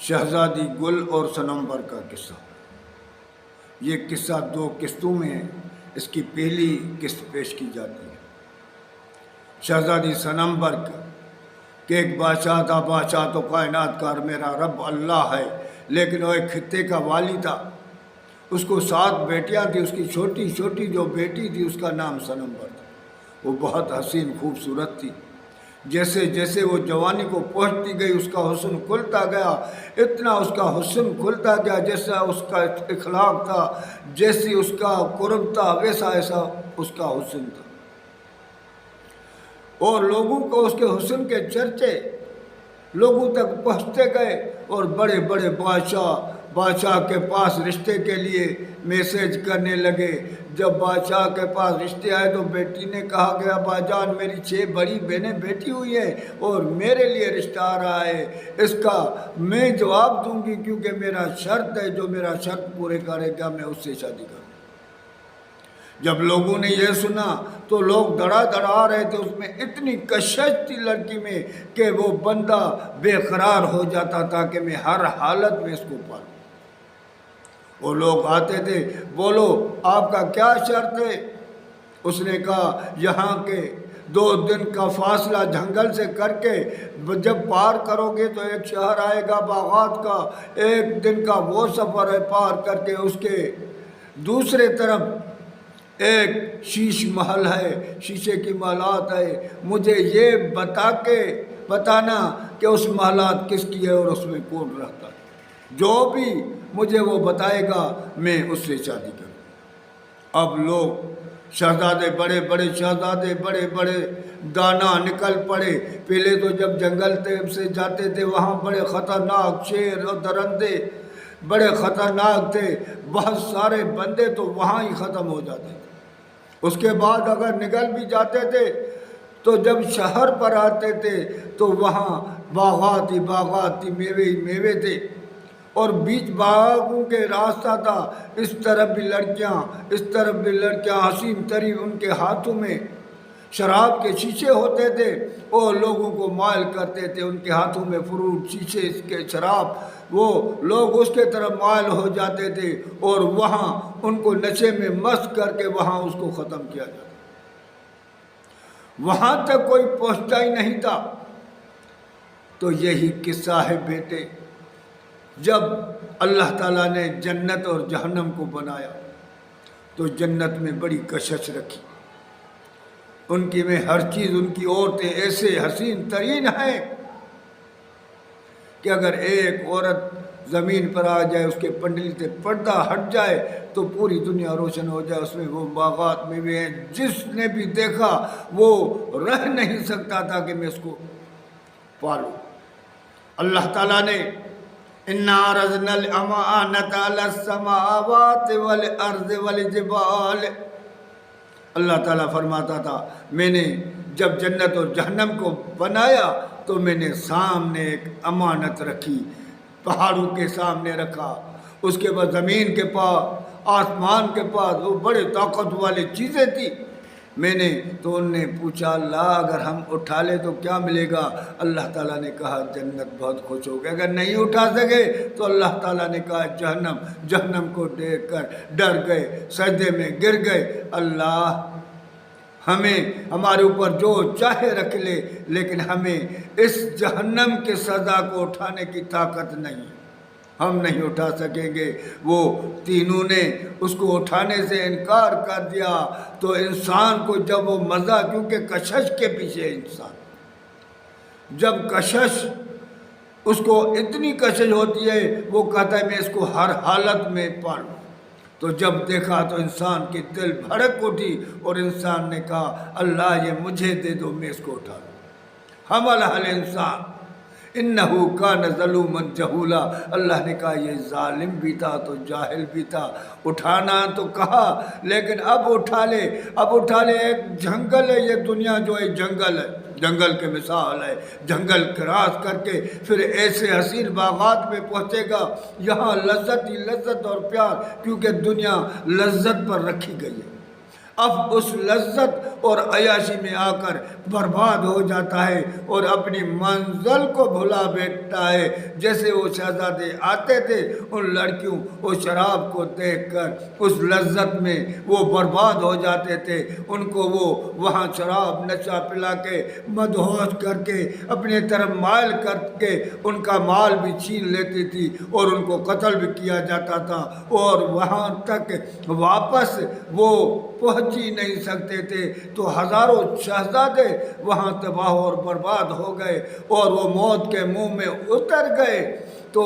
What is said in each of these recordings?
شہزادی گل اور صنمبر کا قصہ۔ یہ قصہ 2 قسطوں میں ہے۔ اس کی پہلی قسط پیش کی جاتی ہے۔ شہزادی صنمبر کا کہ ایک بادشاہ تھا، بادشاہ تو کائنات کا میرا رب اللہ ہے، لیکن وہ ایک خطے کا والی تھا۔ اس کو 7 بیٹیاں تھیں۔ اس کی چھوٹی چھوٹی جو بیٹی تھی اس کا نام صنمبر تھا۔ وہ بہت حسین خوبصورت تھی۔ جیسے جیسے وہ جوانی کو پہنچتی گئی اس کا حسن کھلتا گیا، اتنا اس کا حسن کھلتا گیا جیسا اس کا اخلاق تھا، جیسی اس کا قرب تھا، ویسا ایسا اس کا حسن تھا۔ اور لوگوں کو اس کے حسن کے چرچے لوگوں تک پہنچتے گئے، اور بڑے بڑے بادشاہ کے پاس رشتے کے لیے میسیج کرنے لگے۔ جب بادشاہ کے پاس رشتے آئے تو بیٹی نے کہا کہ ابا جان میری 6 بڑی بہنیں بیٹھی ہوئی ہیں اور میرے لیے رشتہ آ رہا ہے، اس کا میں جواب دوں گی کیونکہ میرا شرط ہے، جو میرا شرط پورے کرے گا میں اس سے شادی کروں۔ جب لوگوں نے یہ سنا تو لوگ دڑا آ رہے تھے۔ اس میں اتنی کشش تھی لڑکی میں کہ وہ بندہ بے قرار ہو جاتا تھا کہ میں ہر حالت میں اس کو پالوں۔ وہ لوگ آتے تھے، بولو آپ کا کیا شرط ہے؟ اس نے کہا یہاں کے 2 دن کا فاصلہ جنگل سے کر کے جب پار کرو گے تو ایک شہر آئے گا باغات کا، 1 دن کا وہ سفر ہے، پار کر کے اس کے دوسرے طرف ایک شیش محل ہے، شیشے کی محلات ہے، مجھے یہ بتانا کہ اس محلات کس کی ہے اور اس میں کون رہتا ہے۔ جو بھی مجھے وہ بتائے گا میں اس سے شادی کروں۔ اب لوگ شہزادے بڑے بڑے دانا نکل پڑے۔ پہلے تو جب جنگل سے جاتے تھے وہاں بڑے خطرناک شیر اور درندے بڑے خطرناک تھے، بہت سارے بندے تو وہاں ہی ختم ہو جاتے تھے۔ اس کے بعد اگر نکل بھی جاتے تھے تو جب شہر پر آتے تھے تو وہاں باغات تھی، میوے ہی میوے تھے، اور بیچ باغوں کے راستہ تھا، اس طرف بھی لڑکیاں اس طرف بھی لڑکیاں، حسین ترین، ان کے ہاتھوں میں شراب کے شیشے ہوتے تھے، اور لوگوں کو مائل کرتے تھے، ان کے ہاتھوں میں فروٹ شیشے کے شراب، وہ لوگ اس کے طرف مائل ہو جاتے تھے اور وہاں ان کو نشے میں مست کر کے وہاں اس کو ختم کیا جاتا۔ وہاں تک کوئی پہنچتا ہی نہیں تھا۔ تو یہی قصہ ہے بیٹے، جب اللہ تعالیٰ نے جنت اور جہنم کو بنایا تو جنت میں بڑی کشش رکھی، ان کی میں ہر چیز، ان کی عورتیں ایسے حسین ترین ہیں کہ اگر ایک عورت زمین پر آ جائے، اس کے پنڈلی سے پردہ ہٹ جائے تو پوری دنیا روشن ہو جائے۔ اس میں وہ باغات میں بھی ہیں، جس نے بھی دیکھا وہ رہ نہیں سکتا تھا کہ میں اس کو پالوں۔ اللہ تعالیٰ نے اِنَّا عَرَضْنَا الْأَمَانَةَ عَلَى السَّمَاوَاتِ وَالْأَرْضِ وَالْجِبَالِ۔ اللہ تعالیٰ فرماتا تھا میں نے جب جنت اور جہنم کو بنایا تو میں نے سامنے ایک امانت رکھی، پہاڑوں کے سامنے رکھا، اس کے بعد زمین کے پاس، آسمان کے پاس، وہ بڑے طاقت والی چیزیں تھی۔ میں نے تو ان نے پوچھا اللہ اگر ہم اٹھا لے تو کیا ملے گا؟ اللہ تعالیٰ نے کہا جنت بہت خوش ہو گئے۔ اگر نہیں اٹھا سکے تو اللہ تعالیٰ نے کہا جہنم کو دیکھ کر ڈر گئے، سجدے میں گر گئے، اللہ ہمیں ہمارے اوپر جو چاہے رکھ لے، لیکن ہمیں اس جہنم کے سزا کو اٹھانے کی طاقت نہیں، ہم نہیں اٹھا سکیں گے۔ وہ تینوں نے اس کو اٹھانے سے انکار کر دیا۔ تو انسان کو جب وہ مزہ، کیونکہ کشش کے پیچھے انسان، جب کشش اس کو اتنی کشش ہوتی ہے وہ کہتا ہے میں اس کو ہر حالت میں پالوں۔ تو جب دیکھا تو انسان کی دل بھڑک اٹھی اور انسان نے کہا اللہ یہ مجھے دے دو، میں اس کو اٹھا لوں۔ حملہ الانسان انہو کان ظلوما جہولا۔ اللہ نے کہا یہ ظالم بھی تھا تو جاہل بھی تھا، اٹھانا تو کہا لیکن اب اٹھا لے، اب اٹھا لے۔ ایک جنگل ہے یہ دنیا، جو ایک جنگل ہے، جنگل کے مثال ہے، جنگل کراس کر کے پھر ایسے حسین باغات میں پہنچے گا، یہاں لذت ہی لذت اور پیار، کیونکہ دنیا لذت پر رکھی گئی ہے۔ اب اس لذت اور عیاشی میں آ کر برباد ہو جاتا ہے اور اپنی منزل کو بھلا بیٹھتا ہے۔ جیسے وہ شہزادے آتے تھے ان لڑکیوں اور شراب کو دیکھ کر اس لذت میں وہ برباد ہو جاتے تھے، ان کو وہ وہاں شراب نشہ پلا کے مدہوش کر کے اپنے طرف مائل کر کے ان کا مال بھی چھین لیتی تھی اور ان کو قتل بھی کیا جاتا تھا، اور وہاں تک واپس وہ پہنچ ہی نہیں سکتے تھے تو ہزاروں شہزادے وہاں تباہ اور برباد ہو گئے اور وہ موت کے منہ میں اتر گئے۔ تو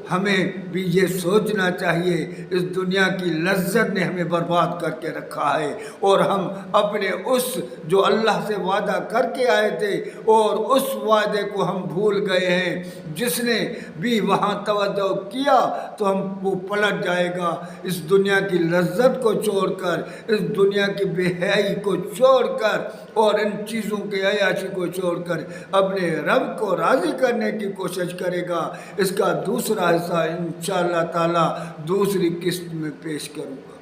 ہمیں بھی یہ سوچنا چاہیے اس دنیا کی لذت نے ہمیں برباد کر کے رکھا ہے، اور ہم اپنے اس جو اللہ سے وعدہ کر کے آئے تھے اور اس وعدے کو ہم بھول گئے ہیں۔ جس نے بھی وہاں توجہ کیا تو وہ پلٹ جائے گا، اس دنیا کی لذت کو چھوڑ کر، اس دنیا کی بے حیائی کو چھوڑ کر اور ان چیزوں کے عیاشی کو چھوڑ کر اپنے رب کو راضی کرنے کی کوشش کرے گا۔ اس کا دوسرا حصہ انشاءاللہ تعالی دوسری قسط میں پیش کروں گا۔